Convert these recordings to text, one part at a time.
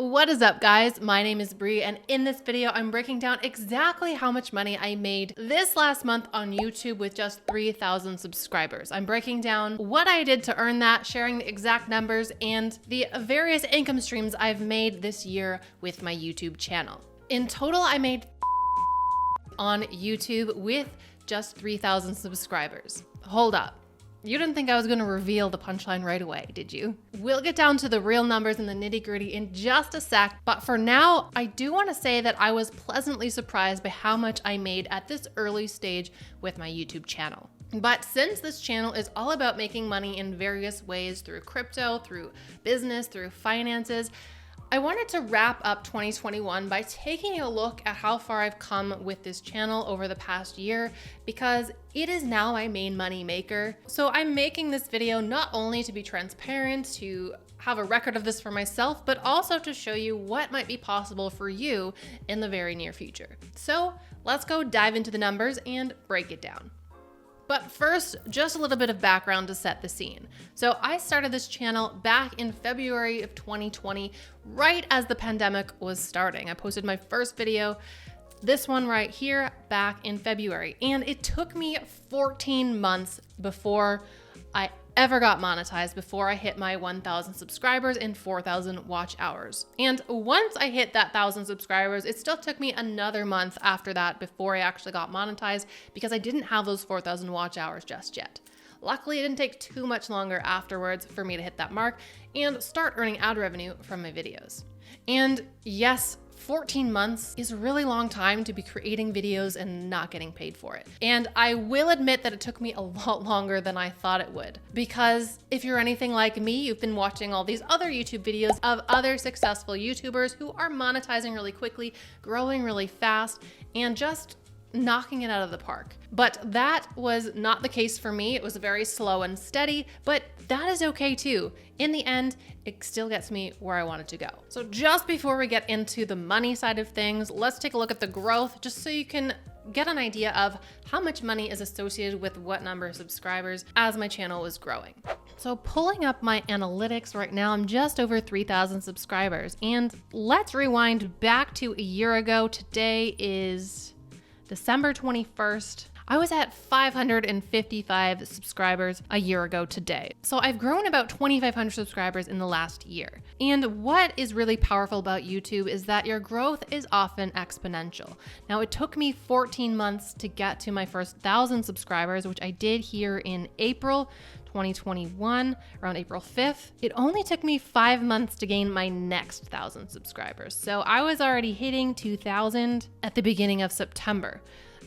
What is up, guys? My name is Brie, and in this video, I'm breaking down exactly how much money I made this last month on YouTube with just 3,000 subscribers. I'm breaking down what I did to earn that, sharing the exact numbers, and the various income streams I've made this year with my YouTube channel. In total, I made on YouTube with just 3,000 subscribers. Hold up. You didn't think I was going to reveal the punchline right away, did you? We'll get down to the real numbers and the nitty-gritty in just a sec, but for now, I do want to say that I was pleasantly surprised by how much I made at this early stage with my YouTube channel. But since this channel is all about making money in various ways through crypto, through business, through finances, I wanted to wrap up 2021 by taking a look at how far I've come with this channel over the past year, because it is now my main money maker. So I'm making this video not only to be transparent, to have a record of this for myself, but also to show you what might be possible for you in the very near future. So let's go dive into the numbers and break it down. But first, just a little bit of background to set the scene. So I started this channel back in February of 2020, right as the pandemic was starting. I posted my first video, this one right here, back in February. And it took me 14 months before I ever got monetized, before I hit my 1,000 subscribers and 4,000 watch hours. And once I hit that 1,000 subscribers, it still took me another month after that before I actually got monetized, because I didn't have those 4,000 watch hours just yet. Luckily, it didn't take too much longer afterwards for me to hit that mark and start earning ad revenue from my videos. And yes, 14 months is a really long time to be creating videos and not getting paid for it. And I will admit that it took me a lot longer than I thought it would, because if you're anything like me, you've been watching all these other YouTube videos of other successful YouTubers who are monetizing really quickly, growing really fast, and just knocking it out of the park. But that was not the case for me. It was very slow and steady, but that is okay too. In the end, it still gets me where I wanted to go. So just before we get into the money side of things, let's take a look at the growth, just so you can get an idea of how much money is associated with what number of subscribers as my channel was growing. So pulling up my analytics right now, I'm just over 3,000 subscribers. And let's rewind back to a year ago. Today is December 21st. I was at 555 subscribers a year ago today. So I've grown about 2,500 subscribers in the last year. And what is really powerful about YouTube is that your growth is often exponential. Now, it took me 14 months to get to my first 1,000 subscribers, which I did here in April 2021, around April 5th. It only took me 5 months to gain my next 1,000 subscribers. So I was already hitting 2,000 at the beginning of September.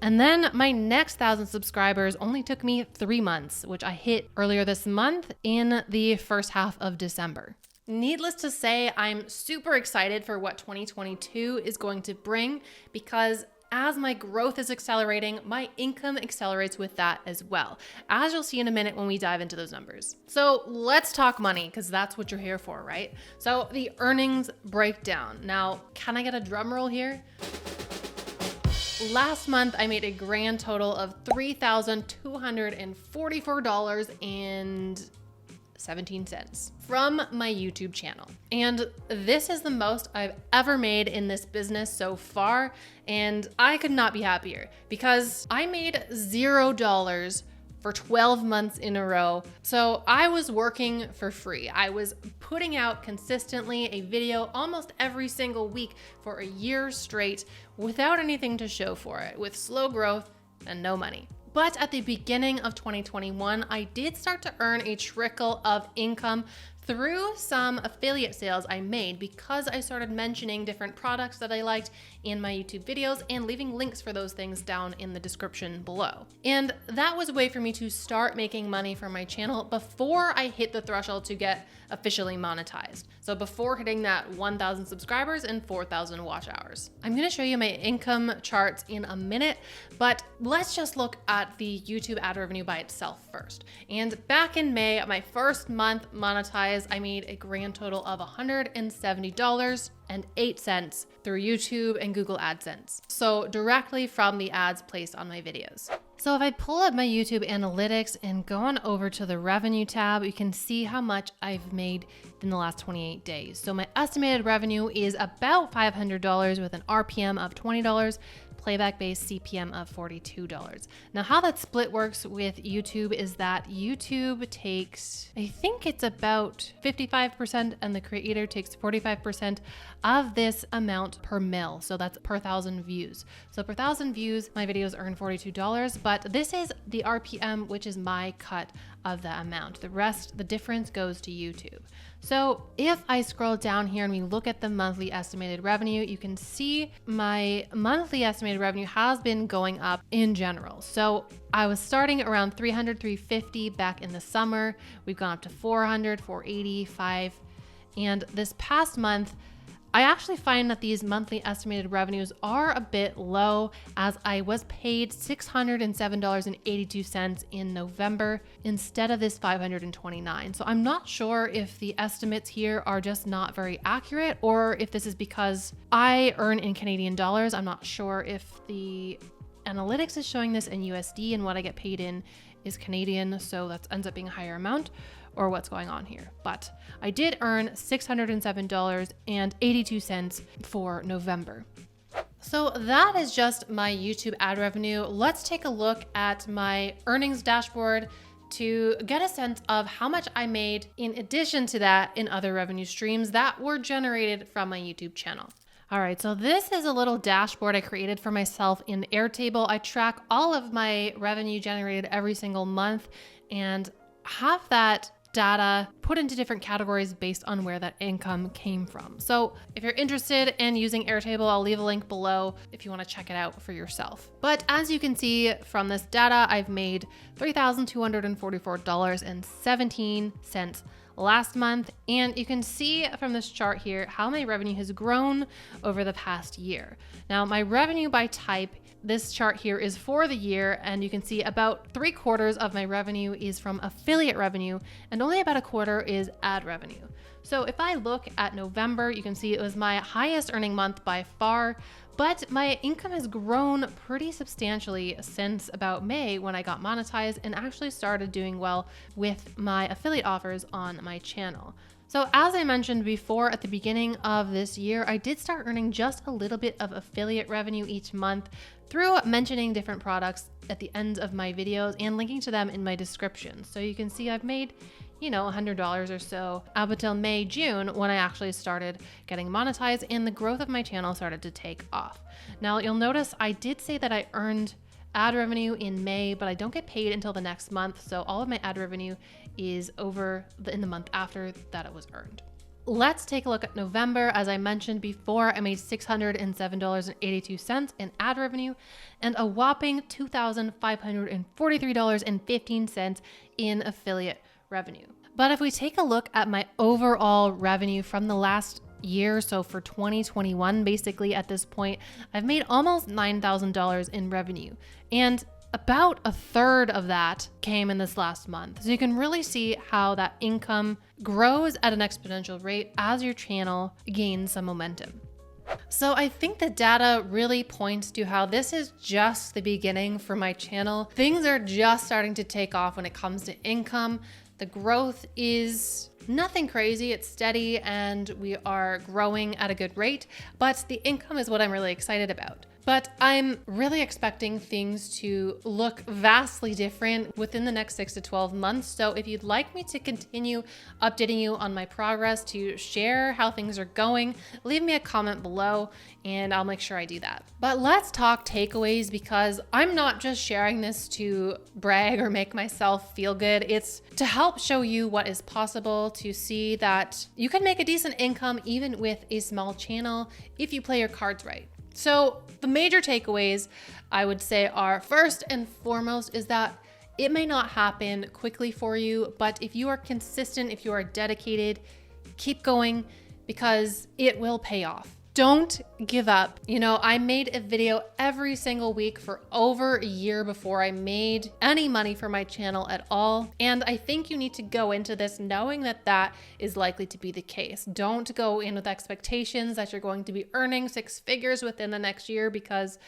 And then my next 1,000 subscribers only took me 3 months, which I hit earlier this month in the first half of December. Needless to say, I'm super excited for what 2022 is going to bring, because as my growth is accelerating, my income accelerates with that as well, as you'll see in a minute when we dive into those numbers. So let's talk money, because that's what you're here for, right? So the earnings breakdown. Now, can I get a drum roll here? Last month, I made a grand total of $3,244.17 from my YouTube channel. And this is the most I've ever made in this business so far. And I could not be happier, because I made $0 for 12 months in a row. So I was working for free. I was putting out consistently a video almost every single week for a year straight without anything to show for it, with slow growth and no money. But at the beginning of 2021, I did start to earn a trickle of income through some affiliate sales I made, because I started mentioning different products that I liked in my YouTube videos and leaving links for those things down in the description below. And that was a way for me to start making money from my channel before I hit the threshold to get officially monetized. So before hitting that 1,000 subscribers and 4,000 watch hours. I'm gonna show you my income charts in a minute, but let's just look at the YouTube ad revenue by itself first. And back in May, my first month monetized, I made a grand total of $170.08 through YouTube and Google AdSense. So directly from the ads placed on my videos. So if I pull up my YouTube analytics and go on over to the revenue tab, you can see how much I've made in the last 28 days. So my estimated revenue is about $500 with an RPM of $20, playback-based CPM of $42. Now how that split works with YouTube is that YouTube takes, I think it's about 55% and the creator takes 45% of this amount per mil. So that's per 1,000 views. So per 1,000 views, my videos earn $42, but this is the RPM, which is my cut of the amount. The rest, the difference goes to YouTube. So if I scroll down here and we look at the monthly estimated revenue, you can see my monthly estimated revenue has been going up in general. So I was starting around 300, 350 back in the summer. We've gone up to 400, 480, 5. And this past month, I actually find that these monthly estimated revenues are a bit low, as I was paid $607.82 in November instead of this $529. So I'm not sure if the estimates here are just not very accurate or if this is because I earn in Canadian dollars. I'm not sure if the analytics is showing this in USD and what I get paid in is Canadian, so that ends up being a higher amount, or what's going on here. But I did earn $607.82 for November. So that is just my YouTube ad revenue. Let's take a look at my earnings dashboard to get a sense of how much I made in addition to that in other revenue streams that were generated from my YouTube channel. All right, so this is a little dashboard I created for myself in Airtable. I track all of my revenue generated every single month and have that data put into different categories based on where that income came from. So if you're interested in using Airtable, I'll leave a link below if you want to check it out for yourself. But as you can see from this data, I've made $3,244.17 last month. And you can see from this chart here how my revenue has grown over the past year. Now, my revenue by type, this chart here is for the year, and you can see about 3/4 of my revenue is from affiliate revenue and only about 1/4 is ad revenue. So if I look at November, you can see it was my highest earning month by far, but my income has grown pretty substantially since about May when I got monetized and actually started doing well with my affiliate offers on my channel. So as I mentioned before, at the beginning of this year, I did start earning just a little bit of affiliate revenue each month through mentioning different products at the end of my videos and linking to them in my description. So you can see I've made, $100 or so up until May, June, when I actually started getting monetized and the growth of my channel started to take off. Now you'll notice I did say that I earned ad revenue in May, but I don't get paid until the next month. So all of my ad revenue is in the month after that it was earned. Let's take a look at November. As I mentioned before, I made $607.82 in ad revenue and a whopping $2,543.15 in affiliate revenue. But if we take a look at my overall revenue from the last year, so for 2021, basically at this point, I've made almost $9,000 in revenue. And about 1/3 of that came in this last month. So you can really see how that income grows at an exponential rate as your channel gains some momentum. So I think the data really points to how this is just the beginning for my channel. Things are just starting to take off when it comes to income. The growth is nothing crazy, it's steady and we are growing at a good rate, but the income is what I'm really excited about. But I'm really expecting things to look vastly different within the next 6 to 12 months. So if you'd like me to continue updating you on my progress, to share how things are going, leave me a comment below and I'll make sure I do that. But let's talk takeaways, because I'm not just sharing this to brag or make myself feel good. It's to help show you what is possible, to see that you can make a decent income even with a small channel if you play your cards right. So the major takeaways I would say are, first and foremost, is that it may not happen quickly for you, but if you are consistent, if you are dedicated, keep going because it will pay off. Don't give up. I made a video every single week for over a year before I made any money for my channel at all. And I think you need to go into this knowing that that is likely to be the case. Don't go in with expectations that you're going to be earning 6 figures within the next year, because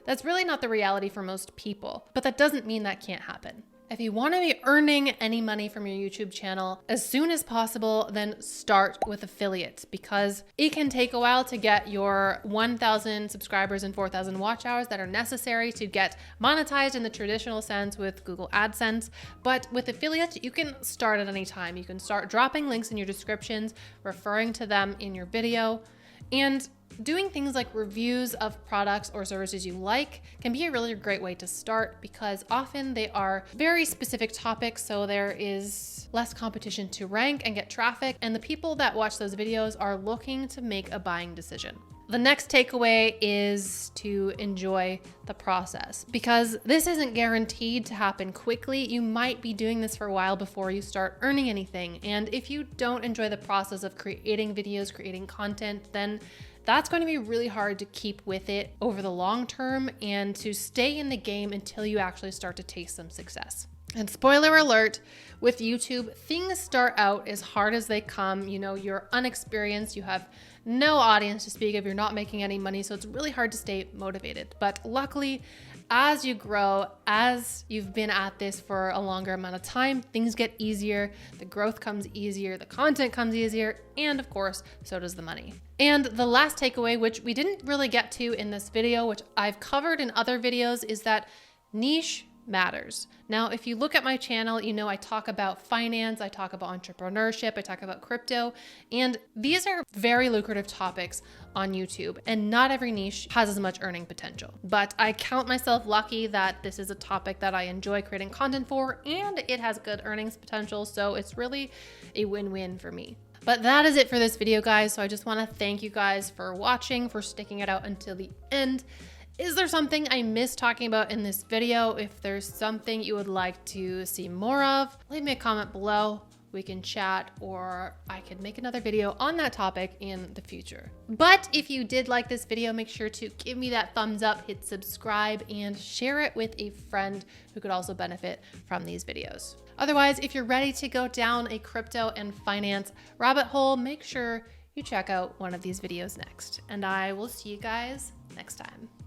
That's really not the reality for most people, but that doesn't mean that can't happen. If you want to be earning any money from your YouTube channel as soon as possible, then start with affiliates, because it can take a while to get your 1,000 subscribers and 4,000 watch hours that are necessary to get monetized in the traditional sense with Google AdSense. But with affiliates, you can start at any time. You can start dropping links in your descriptions, referring to them in your video, and doing things like reviews of products or services you like can be a really great way to start, because often they are very specific topics, so there is less competition to rank and get traffic, and the people that watch those videos are looking to make a buying decision. The next takeaway is to enjoy the process, because this isn't guaranteed to happen quickly. You might be doing this for a while before you start earning anything, and if you don't enjoy the process of creating videos, creating content, then that's going to be really hard to keep with it over the long term and to stay in the game until you actually start to taste some success. And spoiler alert, with YouTube, things start out as hard as they come. You know, you're unexperienced, you have no audience to speak of, you're not making any money, so it's really hard to stay motivated. But luckily, as you grow, as you've been at this for a longer amount of time, things get easier, the growth comes easier, the content comes easier, and of course, so does the money. And the last takeaway, which we didn't really get to in this video, which I've covered in other videos, is that niche matters. Now, if you look at my channel, you know I talk about finance, I talk about entrepreneurship, I talk about crypto, and these are very lucrative topics on YouTube, and not every niche has as much earning potential. But I count myself lucky that this is a topic that I enjoy creating content for, and it has good earnings potential, so it's really a win-win for me. But that is it for this video, guys. So I just want to thank you guys for watching, for sticking it out until the end. Is there something I missed talking about in this video? If there's something you would like to see more of, leave me a comment below. We can chat, or I could make another video on that topic in the future. But if you did like this video, make sure to give me that thumbs up, hit subscribe, and share it with a friend who could also benefit from these videos. Otherwise, if you're ready to go down a crypto and finance rabbit hole, make sure you check out one of these videos next. And I will see you guys next time.